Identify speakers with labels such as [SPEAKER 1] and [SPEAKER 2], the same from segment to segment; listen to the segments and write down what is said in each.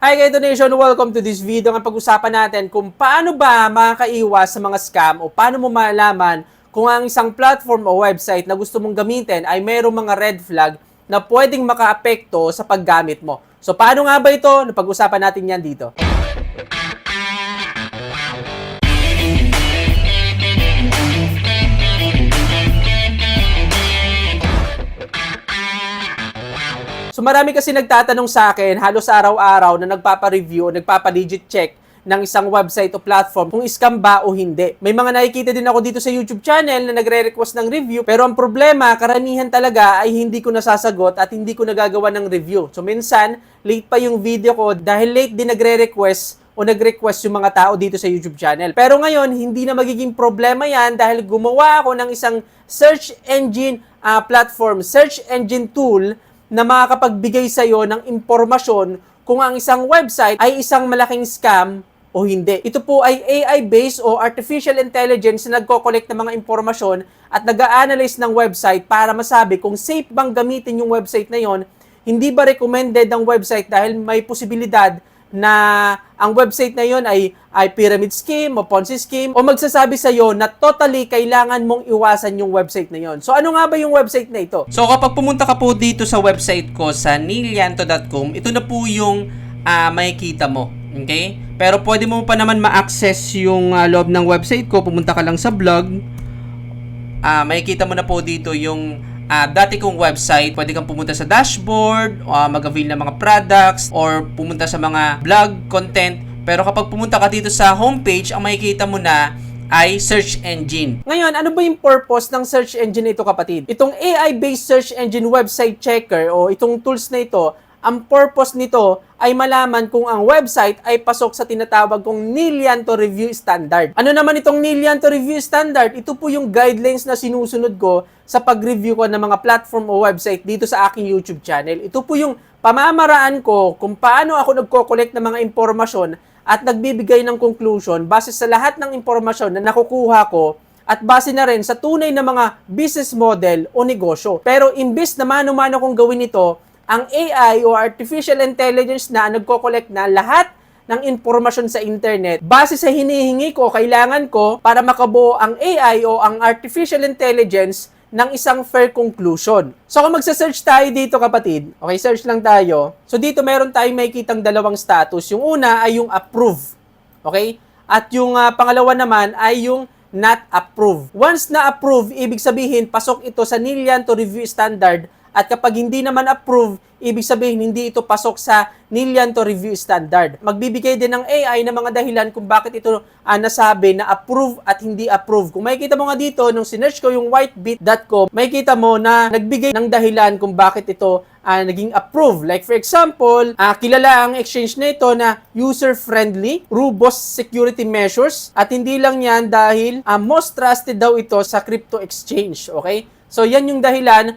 [SPEAKER 1] Hi Gaito Nation! Welcome to this video. Ang pag-usapan natin kung paano ba makakaiwas sa mga scam o paano mo malaman kung ang isang platform o website na gusto mong gamitin ay mayroong mga red flag na pwedeng makaapekto sa paggamit mo. So paano nga ba ito? Napag-usapan natin yan dito. So marami kasi nagtatanong sa akin halos araw-araw na nagpapa-review o nagpapa-legit check ng isang website o platform kung scam ba o hindi. May mga nakikita din ako dito sa YouTube channel na nagre-request ng review, pero ang problema, karamihan talaga ay hindi ko nasasagot at hindi ko nagagawa ng review. So minsan, late pa yung video ko dahil late din nagre-request o nag-request yung mga tao dito sa YouTube channel. Pero ngayon, hindi na magiging problema yan dahil gumawa ako ng isang search engine platform, search engine tool na makakapagbigay sa iyo ng impormasyon kung ang isang website ay isang malaking scam o hindi. Ito po ay AI-based o artificial intelligence na nagko-collect ng mga impormasyon at nag-a-analyze ng website para masabi kung safe bang gamitin yung website na yon. Hindi ba recommended ang website dahil may posibilidad na ang website na yon ay pyramid scheme o Ponzi scheme o magsasabi sa iyo na totally kailangan mong iwasan yung website na yon. So ano nga ba yung website na ito? So kapag pumunta ka po dito sa website ko sa nilyanto.com, ito na po yung makikita mo. Okay? Pero pwede mo pa naman ma-access yung loob ng website ko. Pumunta ka lang sa blog. Makikita mo na po dito yung dati kong website. Pwede kang pumunta sa dashboard, mag-avail ng mga products, or pumunta sa mga blog content. Pero kapag pumunta ka dito sa homepage, ang makikita mo na ay search engine. Ngayon, ano ba yung purpose ng search engine ito, kapatid? Itong AI-based search engine website checker o itong tools na ito, ang purpose nito ay malaman kung ang website ay pasok sa tinatawag kong Nilyanto Review Standard. Ano naman itong Nilyanto Review Standard? Ito po yung guidelines na sinusunod ko sa pag-review ko ng mga platform o website dito sa aking YouTube channel. Ito po yung pamamaraan ko kung paano ako nagko-collect ng mga impormasyon at nagbibigay ng conclusion base sa lahat ng impormasyon na nakukuha ko at base na rin sa tunay na mga business model o negosyo. Pero imbis na mano-mano kong gawin ito, ang AI o artificial intelligence na nagko-collect na lahat ng impormasyon sa internet base sa hinihingi ko, kailangan ko para makabuo ang AI o ang artificial intelligence ng isang fair conclusion. So kung magsa-search tayo dito, kapatid, okay, search lang tayo. So dito meron tayong makikitang dalawang status. Yung una ay yung approve. Okay? At yung pangalawa naman ay yung not approve. Once na approve, ibig sabihin pasok ito sa Nilyanto Review Standard. At kapag hindi naman approve, ibig sabihin hindi ito pasok sa Nilyanto Review Standard. Magbibigay din ng AI ng mga dahilan kung bakit ito nasabi na approve at hindi approve. Kung makikita mo nga dito, nung sinearch ko yung whitebit.com, makikita mo na nagbigay ng dahilan kung bakit ito naging approve. Like for example, kilala ang exchange na ito na user-friendly, robust security measures, at hindi lang yan dahil most trusted daw ito sa crypto exchange. Okay? So yan yung dahilan.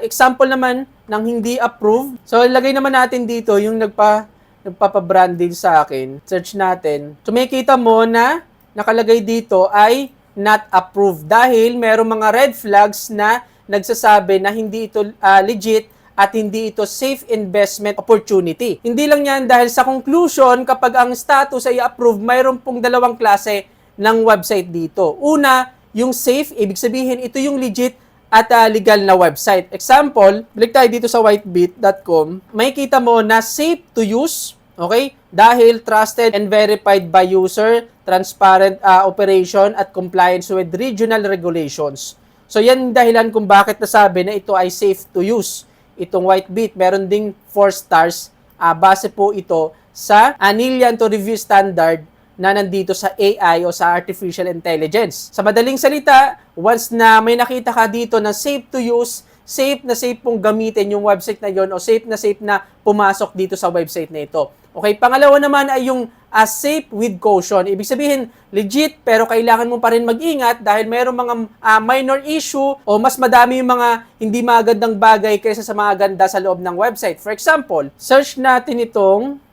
[SPEAKER 1] Example naman ng hindi approve. So ilagay naman natin dito yung nagpapa-branding sa akin. Search natin. So makikita mo na nakalagay dito ay not approved dahil merong mga red flags na nagsasabi na hindi ito legit at hindi ito safe investment opportunity. Hindi lang yan dahil sa conclusion, kapag ang status ay approve, mayroon pong dalawang klase ng website dito. Una, yung safe, ibig sabihin ito yung legit at legal na website. Example, balik tayo dito sa whitebit.com, makikita mo na safe to use, okay? Dahil trusted and verified by user, transparent operation at compliance with regional regulations. So yan dahilan kung bakit nasabi na ito ay safe to use. Itong Whitebit, meron ding 4 stars. Base po ito sa Nilyanto Review Standard na nandito sa AI o sa artificial intelligence. Sa madaling salita, once na may nakita ka dito na safe to use, safe na safe pong gamitin yung website na yon o safe na pumasok dito sa website na ito. Okay, pangalawa naman ay yung safe with caution. Ibig sabihin, legit pero kailangan mo pa rin mag-ingat dahil mayroong mga minor issue o mas madami yung mga hindi magandang bagay kaysa sa mga ganda sa loob ng website. For example, search natin itong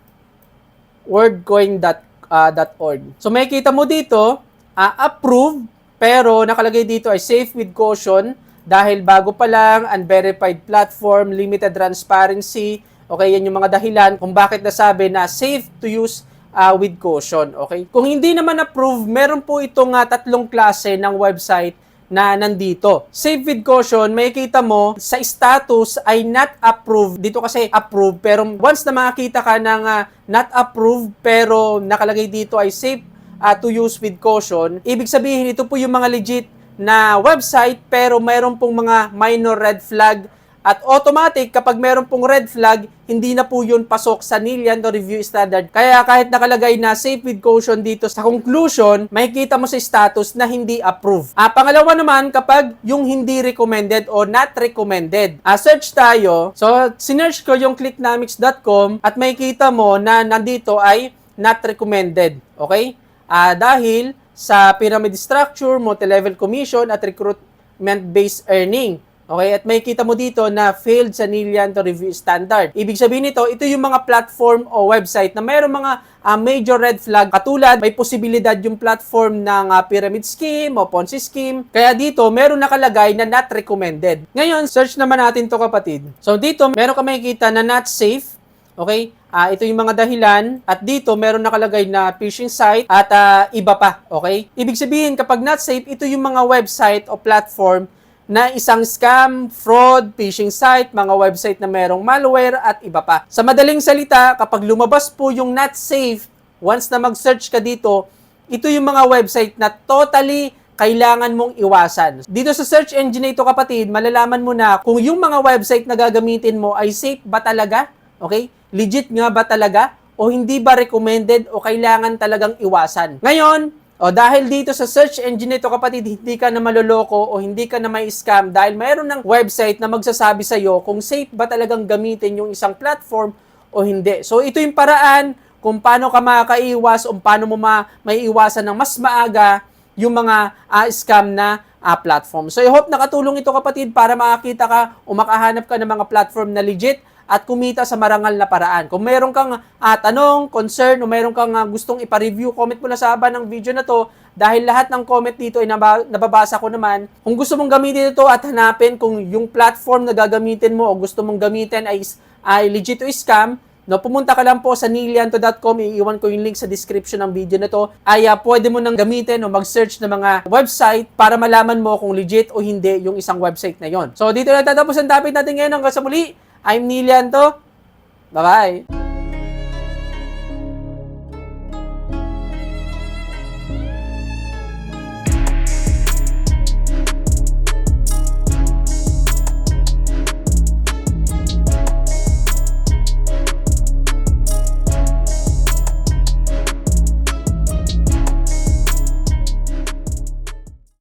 [SPEAKER 1] wordcoin.org. So makikita mo dito, approve, pero nakalagay dito ay safe with caution dahil bago pa lang, unverified platform, limited transparency, Okay, yan yung mga dahilan kung bakit nasabi na safe to use with caution. Okay? Kung hindi naman approve, meron po itong tatlong klase ng website na nandito. Save with caution, makikita mo sa status ay not approved. Dito kasi approved, pero once na makakita ka ng not approved pero nakalagay dito ay safe to use with caution, ibig sabihin ito po yung mga legit na website pero mayroon pong mga minor red flag. At automatic, kapag meron pong red flag, hindi na po yun pasok sa Nilianto Review Standard. Kaya kahit nakalagay na safe with caution dito sa conclusion, makikita mo sa status na hindi approved. Pangalawa naman, kapag yung hindi recommended o not recommended. Search tayo. So, sinearch ko yung clicknamics.com at makikita mo na nandito ay not recommended. Okay? Dahil sa pyramid structure, multi-level commission at recruitment-based earning. Okay, at makikita mo dito na failed sa Nilianto Review Standard. Ibig sabihin nito, ito yung mga platform o website na mayroong mga major red flag. Katulad, may posibilidad yung platform ng pyramid scheme o Ponzi scheme. Kaya dito, meron nakalagay na not recommended. Ngayon, search naman natin to kapatid. So dito, meron ka makikita na not safe. Okay? Ito yung mga dahilan. At dito, meron nakalagay na phishing site at iba pa. Okay? Ibig sabihin, kapag not safe, ito yung mga website o platform na isang scam, fraud, phishing site, mga website na merong malware at iba pa. Sa madaling salita, kapag lumabas po yung not safe, once na mag-search ka dito, ito yung mga website na totally kailangan mong iwasan. Dito sa search engine na ito kapatid, malalaman mo na kung yung mga website na gagamitin mo ay safe ba talaga? Okay? Legit nga ba talaga? O hindi ba recommended o kailangan talagang iwasan? Ngayon, dahil dito sa search engine nito kapatid, hindi ka na maloloko o hindi ka na may scam dahil mayroon ng website na magsasabi sa iyo kung safe ba talagang gamitin yung isang platform o hindi. So ito yung paraan kung paano ka makakaiwas o paano mo maiiwasan ng mas maaga yung mga scam na platform. So I hope nakatulong ito kapatid para makakita ka o makahanap ka ng mga platform na legit at kumita sa marangal na paraan. Kung mayroon kang tanong, concern, o mayroon kang gustong ipa-review, comment mo na sa haba ng video na to dahil lahat ng comment dito ay nababasa ko naman. Kung gusto mong gamitin ito at hanapin kung yung platform na gagamitin mo o gusto mong gamitin ay legit o scam, pumunta ka lang po sa nilianto.com, iiwan ko yung link sa description ng video na to, ay pwede mo nang gamitin o mag-search ng mga website para malaman mo kung legit o hindi yung isang website na yon. So dito na tatapos ang topic natin ngayon. Hanggang sa muli, I'm Nilianto. Bye-bye!